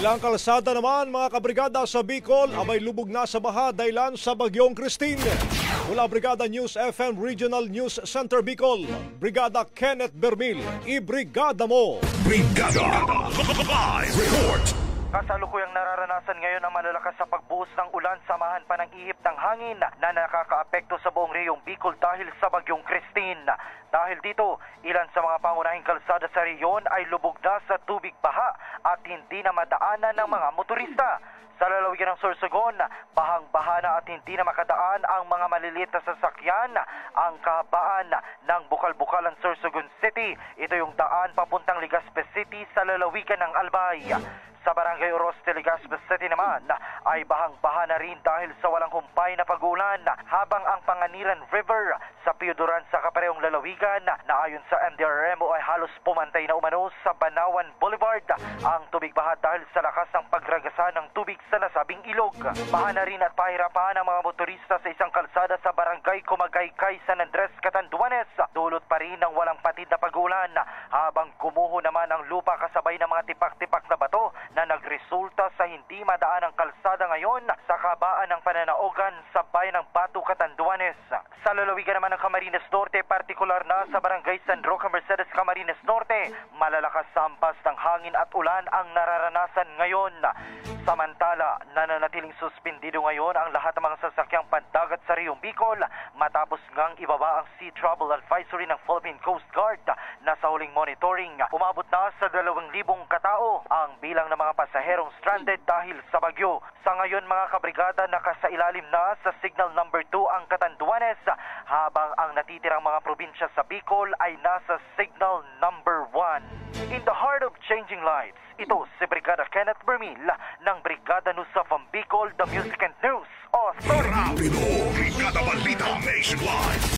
Ilang kalsada naman mga kabrigada sa Bicol abay lubog na sa baha dahilan sa bagyong Christine. Mula Brigada News FM Regional News Center Bicol, Brigada Kenneth Bermil, ibrigada mo! Brigada Live Report! Kasalukuyang nararanasan ngayon ang malalakas sa pagbuhos ng ulan samahan pa ng ihip ng hangin na nakakaapekto sa buong reyong Bicol dahil sa bagyong Christine. Dahil dito, ilan sa mga pangunahing kalsada sa reyon ay lubog na sa tubig baha at hindi na madaanan ng mga motorista. Sa lalawigan ng Sorsogon, bahang-baha na at hindi na makadaan ang mga maliliit na sasakyan. Ang kahabaan ng Bukal-Bukalan, Sorsogon City, ito yung daan papuntang Legazpi City sa lalawigan ng Albay. Sa Barangay Oroste, Legazpi City naman ay bahang-baha na rin dahil sa walang humpay na pag-ulan, habang ang Panganiran River sa Pioduran sa kaparehong lalawigan na ayon sa NDRMO ay halos pumantay na umano sa Banawan Boulevard ang tubig baha dahil sa lakas ng pagragasa ng tubig sa nasabing ilog. Baha na rin at pahirapan ang mga motorista sa isang kalsada sa Barangay Kumagaykay, San Andres, Catanduanes, dulot pa rin ng walang patid na pag-ulan, habang gumuho naman ang lupa kasabay ng mga tipak-tipak na bato na nagresulta sa hindi madaan ang kalsada ngayon sa kabaan ng Pananaogan sa bayan ng Batu, Catanduanes. Sa lalawigan naman ng Camarines Norte, partikular na sa Barangay San Roque, Mercedes, Camarines Norte, malalakas sa hampas ng hangin at ulan ang nararanasan ngayon. Samantala, nananatiling suspindido ngayon ang lahat ng mga sasakyang pandagat sa reyong Bicol matapos ngang ibaba ang Sea Travel Advisory ng Philippine Coast Guard na sa huling monitoring umabot na sa 2,000 katao ang bilang ng mga pasaherong stranded dahil sa bagyo. Sa ngayon mga kabrigada, nakasailalim na sa Signal Number 2 ang Catanduanes, habang ang natitirang mga probinsya sa Bicol ay nasa Signal Number 1. In the heart of changing lives, ito si Brigada Kenneth Bermil ng Brigada News of Bicol, the Music and News Authority. Rapido, Brigada Balita Nationwide.